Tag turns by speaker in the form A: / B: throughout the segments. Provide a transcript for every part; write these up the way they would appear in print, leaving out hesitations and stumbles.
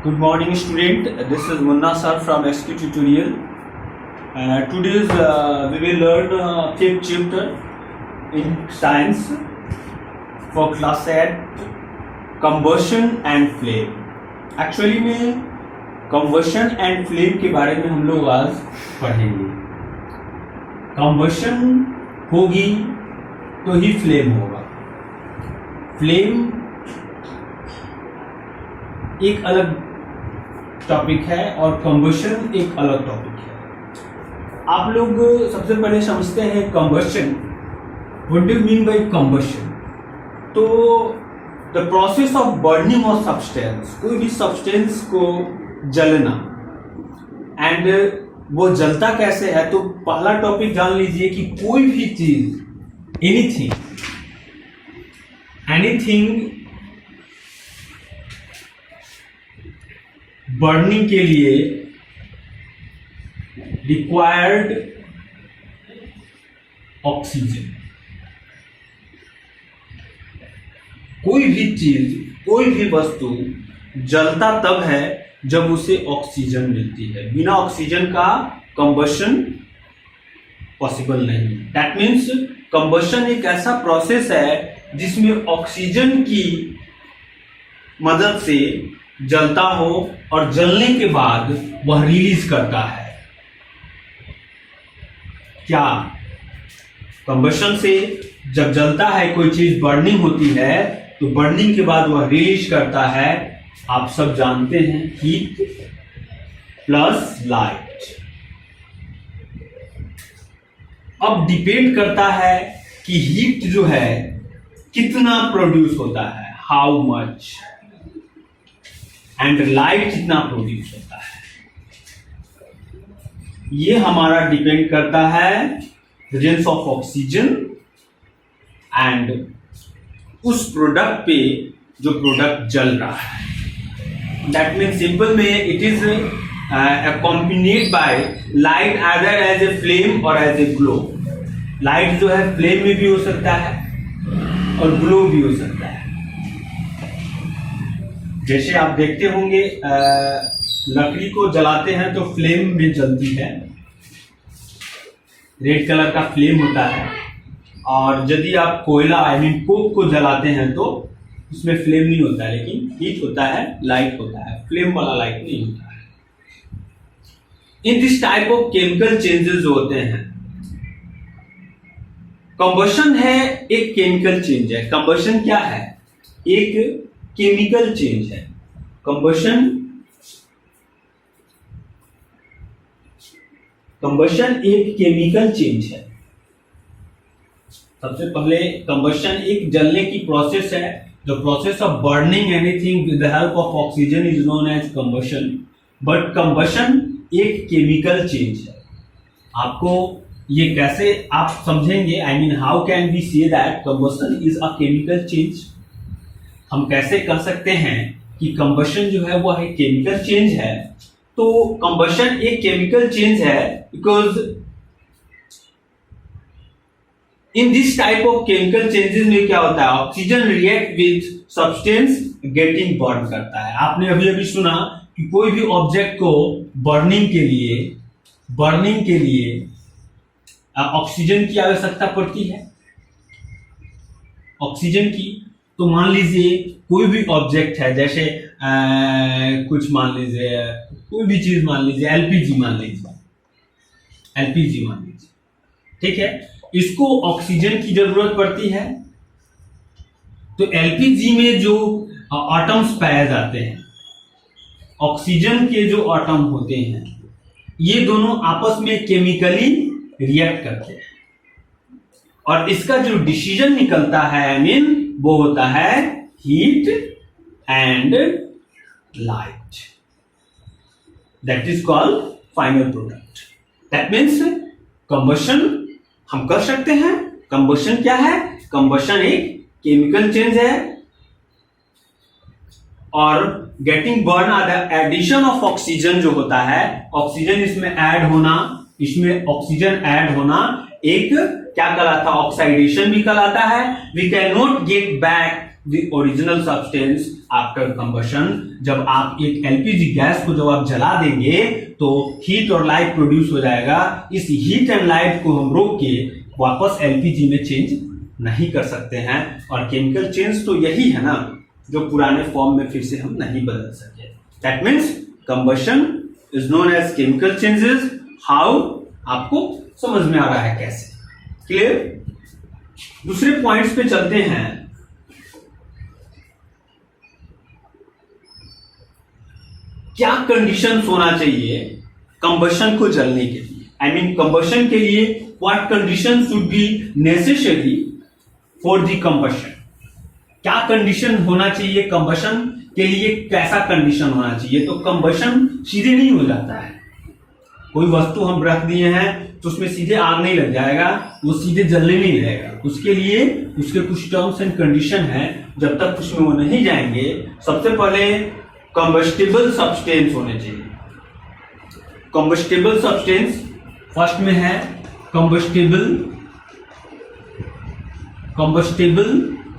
A: Good morning, student. This is Munna sir from SQ Tutorial. Today we will learn fifth chapter in science for class 8, combustion and flame. Actually में combustion and flame के बारे में हम लोग आज पढ़ेंगे. combustion होगी तो ही flame होगा. flame एक अलग टॉपिक है और कंबशन एक अलग टॉपिक है. आप लोग सबसे पहले समझते हैं combustion. What do you mean by combustion? तो the process of burning of substance, कोई भी सब्सटेंस को जलना. एंड वो जलता कैसे है? तो पहला टॉपिक जान लीजिए कि कोई भी चीज, एनीथिंग बर्निंग के लिए रिक्वायर्ड ऑक्सीजन. कोई भी चीज, कोई भी वस्तु जलता तब है जब उसे ऑक्सीजन मिलती है. बिना ऑक्सीजन का कंबशन पॉसिबल नहीं. दैट मीन्स कंबशन एक ऐसा प्रोसेस है जिसमें ऑक्सीजन की मदद से जलता हो और जलने के बाद वह रिलीज करता है. क्या कंबशन से जब जलता है कोई चीज, बर्निंग होती है, तो बर्निंग के बाद वह रिलीज करता है. आप सब जानते हैं, हीट प्लस लाइट. अब डिपेंड करता है कि हीट जो है कितना प्रोड्यूस होता है, हाउ मच, एंड लाइट कितना प्रोड्यूस होता है. ये हमारा डिपेंड करता है प्रेजेंस ऑफ ऑक्सीजन एंड उस प्रोडक्ट पे जो प्रोडक्ट जल रहा है. दैट मीन्स सिंपल में it is accompanied by light either as a flame और एज ए ग्लो. लाइट जो है फ्लेम में भी हो सकता है और ग्लो भी हो सकता है. जैसे आप देखते होंगे लकड़ी को जलाते हैं तो फ्लेम में जलती है, रेड कलर का फ्लेम होता है. और यदि आप कोयला कोक को जलाते हैं तो उसमें फ्लेम नहीं होता है, लेकिन हीट होता है, लाइट होता है. फ्लेम वाला लाइट नहीं होता है. In this type of chemical changes जो होते हैं, कंबशन है एक केमिकल चेंज है. कंबशन क्या है? एक केमिकल चेंज है. कंबशन एक केमिकल चेंज है. सबसे पहले कंबशन एक जलने की प्रोसेस है. The process of burning anything with the help of oxygen is known as combustion. But combustion एक केमिकल चेंज है. आपको ये कैसे आप समझेंगे? I mean how can we say that combustion is a chemical change? हम कैसे कह सकते हैं कि कंबशन जो है वो एक केमिकल चेंज है? तो कंबशन एक केमिकल चेंज है because in this type of chemical changes में क्या होता है? Oxygen react with substance getting burn करता है. आपने अभी अभी सुना कि कोई भी ऑब्जेक्ट को बर्निंग के लिए ऑक्सीजन की आवश्यकता पड़ती है. ऑक्सीजन की. तो मान लीजिए कोई भी ऑब्जेक्ट है, जैसे कुछ मान लीजिए, कोई भी चीज मान लीजिए, एलपीजी मान लीजिए, ठीक है. इसको ऑक्सीजन की जरूरत पड़ती है. तो एलपीजी में जो एटम्स पाए जाते हैं, ऑक्सीजन के जो एटम होते हैं, ये दोनों आपस में केमिकली रिएक्ट करते हैं और इसका जो डिसीजन निकलता है, आई मीन वो होता है heat and light. That is called final product. That means combustion हम कर सकते हैं. कंबशन क्या है? कंबशन एक केमिकल चेंज है और getting burn the addition of oxygen जो होता है, ऑक्सीजन इसमें ऑक्सीजन ऐड होना एक क्या कहलाता है? ऑक्साइडेशन भी कहलाता है. We can not get back the original substance after combustion, जब आप एक एलपीजी गैस को जब आप जला देंगे तो हीट और लाइट प्रोड्यूस हो जाएगा। इस हीट एंड लाइट को हम रोक के वापस एलपीजी में चेंज नहीं कर सकते हैं। और केमिकल चेंज तो यही है ना, जो पुराने फॉर्म में फिर से हम नहीं बदल सके। That means combustion is known as chemical changes. How, आपको समझ में आ रहा है कैसे? क्लियर? दूसरे पॉइंट्स पे चलते हैं। क्या कंडीशंस होना चाहिए कंबशन को जलने के लिए? आई मीन कंबशन के लिए what condition should be necessary for the combustion? क्या कंडीशन होना चाहिए कंबशन के लिए? कैसा कंडीशन होना चाहिए? तो कंबशन सीधे नहीं हो जाता है। कोई वस्तु हम रख दिए हैं तो उसमें सीधे आग नहीं लग जाएगा, वो सीधे जलने नहीं लगेगा। उसके लिए उसके कुछ टर्म्स एंड कंडीशन है, जब तक उसमें वो नहीं जाएंगे। सबसे पहले कंबस्टिबल सब्सटेंस होने चाहिए। कंबस्टिबल सब्सटेंस फर्स्ट में है कंबस्टिबल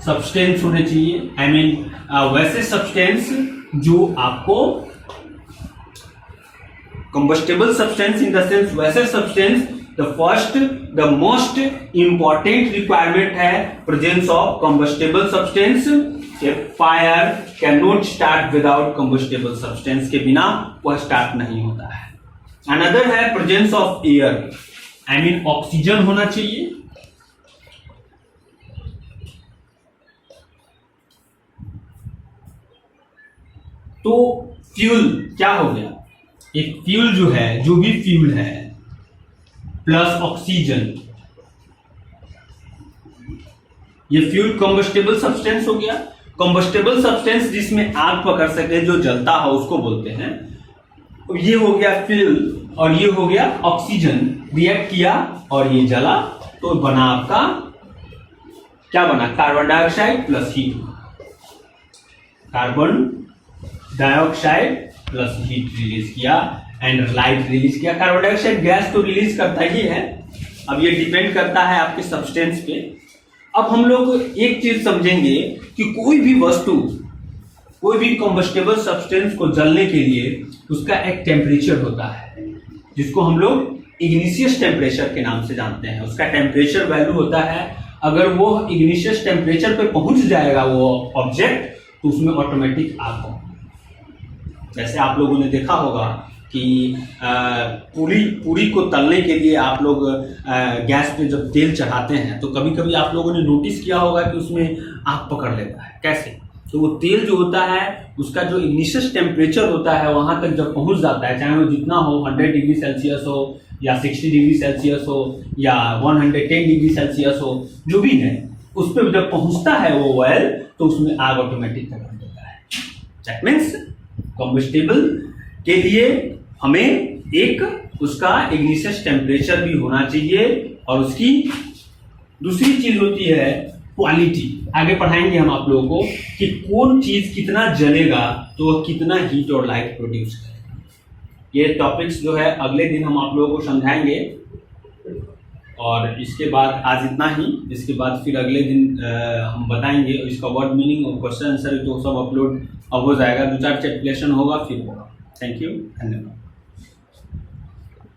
A: सब्सटेंस होने चाहिए। आई मीन वैसे सब्सटेंस जो आपको combustible substance in the sense वैसे substance, the most important requirement है presence of combustible substance। fire cannot start without combustible substance, के बिना वह start नहीं होता है। another है presence of air, I mean oxygen होना चाहिए। तो फ्यूल क्या हो गया? एक फ्यूल जो है, जो भी फ्यूल है प्लस ऑक्सीजन, ये फ्यूल कंबस्टेबल सब्सटेंस हो गया। कंबस्टेबल सब्सटेंस जिसमें आग पकड़ सके, जो जलता है, उसको बोलते हैं। ये हो गया फ्यूल और ये हो गया ऑक्सीजन, रिएक्ट किया और ये जला तो बना आपका क्या बना? Carbon dioxide plus heat. Carbon dioxide plus heat release किया एंड लाइट रिलीज किया। कार्बन डाइऑक्साइड गैस तो रिलीज करता ही है, अब ये डिपेंड करता है आपके सब्सटेंस पे। अब हम लोग एक चीज समझेंगे कि कोई भी वस्तु, कोई भी कॉम्बस्टेबल सब्सटेंस को जलने के लिए उसका एक टेम्परेचर होता है, जिसको हम लोग इग्निशियस टेम्परेचर के नाम से जानते हैं। उसका टेम्परेचर वैल्यू होता है, अगर वो इग्निशियस टेम्परेचर पे पहुंच जाएगा वो ऑब्जेक्ट, तो उसमें ऑटोमेटिक आग होगी। जैसे आप लोगों ने देखा होगा कि पूरी को तलने के लिए आप लोग गैस पे जब तेल चढ़ाते हैं तो कभी कभी आप लोगों ने नोटिस किया होगा कि उसमें आग पकड़ लेता है। कैसे? तो वो तेल जो होता है उसका जो इग्निशियस टेम्परेचर होता है वहां तक जब पहुंच जाता है, चाहे वो जितना हो, 100 डिग्री सेल्सियस हो या 60 डिग्री सेल्सियस हो या 110 डिग्री सेल्सियस हो, जो भी है, उस पर जब पहुंचता है वो ऑयल, तो उसमें आग ऑटोमेटिक पकड़ लेता है। दैट मीन्स कॉम्बस्टेबल के लिए हमें एक उसका इग्निशियस टेम्परेचर भी होना चाहिए और उसकी दूसरी चीज होती है क्वालिटी। आगे पढ़ाएंगे हम आप लोगों को कि कौन चीज कितना जलेगा तो वह कितना हीट और लाइट प्रोड्यूस करेगा। ये टॉपिक्स जो है अगले दिन हम आप लोगों को समझाएंगे। और इसके बाद आज इतना ही, इसके बाद फिर अगले दिन हम बताएंगे इसका वर्ड मीनिंग और क्वेश्चन आंसर तो सब अपलोड अब हो जाएगा। 2-4 चैप्टर होगा, फिर होगा। थैंक यू, धन्यवाद।